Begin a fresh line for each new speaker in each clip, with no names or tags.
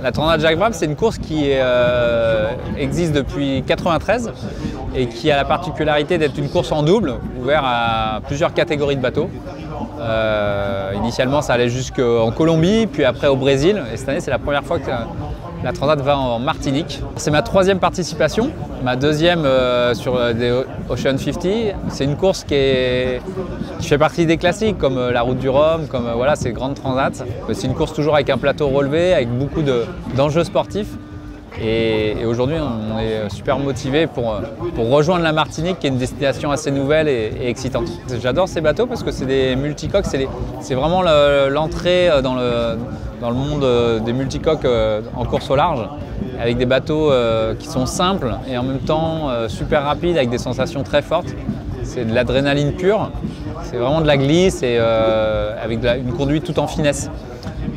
La Transat Jacques Vabre, c'est une course qui existe depuis 1993 et qui a la particularité d'être une course en double, ouverte à plusieurs catégories de bateaux. Initialement, ça allait jusqu'en Colombie, puis après au Brésil. Et cette année, c'est la première fois que la Transat va en Martinique. C'est ma troisième participation, ma deuxième sur des Ocean 50. C'est une course qui fait partie des classiques, comme la Route du Rhum, comme voilà, ces grandes transats. C'est une course toujours avec un plateau relevé, avec beaucoup d'enjeux sportifs. Et aujourd'hui, on est super motivé pour rejoindre la Martinique, qui est une destination assez nouvelle et excitante. J'adore ces bateaux parce que c'est des multicoques, c'est vraiment l'entrée dans le monde des multicoques en course au large, avec des bateaux qui sont simples et en même temps super rapides, avec des sensations très fortes. C'est de l'adrénaline pure, c'est vraiment de la glisse et avec une conduite tout en finesse.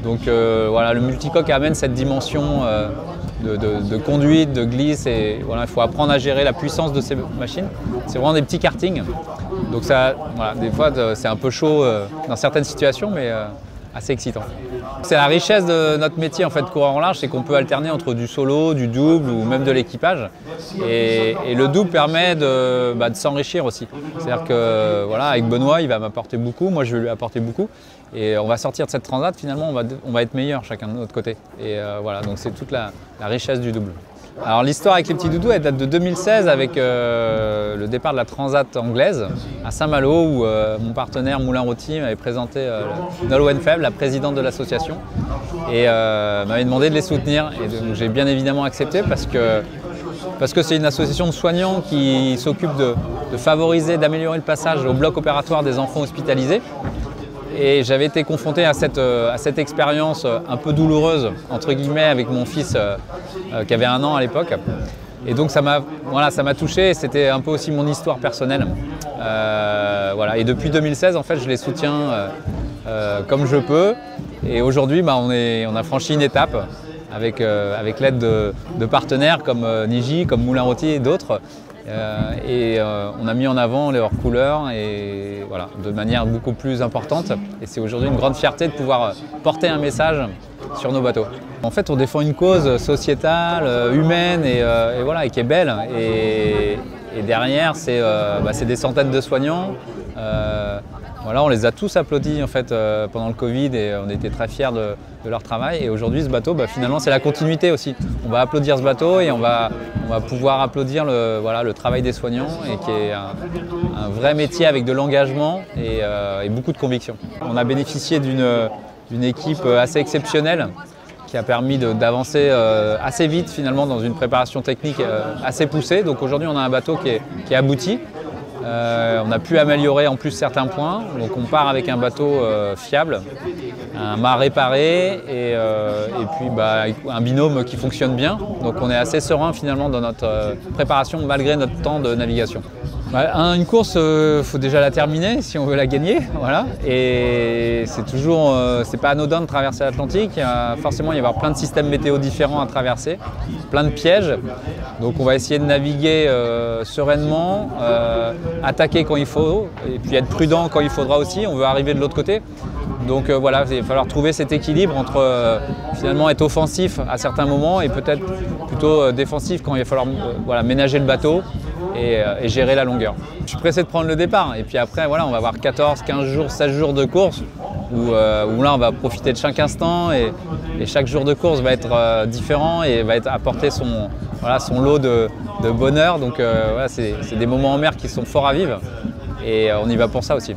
Donc voilà, le multicoque amène cette dimension de conduite, de glisse, et voilà, il faut apprendre à gérer la puissance de ces machines. C'est vraiment des petits kartings. Donc ça, voilà, des fois c'est un peu chaud dans certaines situations, mais assez excitant. C'est la richesse de notre métier en fait, coureur en large, c'est qu'on peut alterner entre du solo, du double ou même de l'équipage. Et le double permet de s'enrichir aussi. C'est-à-dire que voilà, avec Benoît, il va m'apporter beaucoup, moi je vais lui apporter beaucoup. Et on va sortir de cette transat, finalement on va être meilleurs chacun de notre côté. Et voilà, donc c'est toute la richesse du double. Alors l'histoire avec les petits doudous, elle date de 2016 avec le départ de la transat anglaise à Saint-Malo, où mon partenaire Moulin Rôti m'avait présenté Nolwenn Febvre, la présidente de l'association, et m'avait demandé de les soutenir. Et donc j'ai bien évidemment accepté parce que c'est une association de soignants qui s'occupe de favoriser, d'améliorer le passage au bloc opératoire des enfants hospitalisés. Et j'avais été confronté à cette expérience un peu douloureuse, entre guillemets, avec mon fils qui avait 1 an à l'époque. Et donc ça m'a touché, c'était un peu aussi mon histoire personnelle. Voilà. Et depuis 2016, en fait, je les soutiens comme je peux. Et aujourd'hui, on a franchi une étape avec l'aide de partenaires comme Niji, comme Moulin Rôti et d'autres. On a mis en avant leurs couleurs et voilà, de manière beaucoup plus importante. Et c'est aujourd'hui une grande fierté de pouvoir porter un message sur nos bateaux. En fait, on défend une cause sociétale, humaine et qui est belle. Et derrière, c'est des centaines de soignants. Voilà, on les a tous applaudis en fait, pendant le Covid et on était très fiers de leur travail. Et aujourd'hui, ce bateau, finalement, c'est la continuité aussi. On va applaudir ce bateau et on va pouvoir applaudir le travail des soignants, et qui est un vrai métier avec de l'engagement et beaucoup de conviction. On a bénéficié d'une équipe assez exceptionnelle qui a permis d'avancer assez vite finalement dans une préparation technique assez poussée. Donc aujourd'hui, on a un bateau qui est abouti. On a pu améliorer en plus certains points, donc on part avec un bateau fiable, un mât réparé et puis un binôme qui fonctionne bien. Donc on est assez serein finalement dans notre préparation malgré notre temps de navigation. Une course, faut déjà la terminer si on veut la gagner, voilà. Et c'est pas anodin de traverser l'Atlantique. Forcément, il va y avoir plein de systèmes météo différents à traverser, plein de pièges. Donc on va essayer de naviguer sereinement, attaquer quand il faut, et puis être prudent quand il faudra aussi. On veut arriver de l'autre côté. Donc voilà, il va falloir trouver cet équilibre entre finalement être offensif à certains moments et peut-être plutôt défensif quand il va falloir ménager le bateau et gérer la longueur. Je suis pressé de prendre le départ et puis après voilà, on va avoir 14, 15 jours, 16 jours de course où là on va profiter de chaque instant et chaque jour de course va être différent et va apporter son lot de bonheur. Donc voilà, c'est des moments en mer qui sont forts à vivre et on y va pour ça aussi.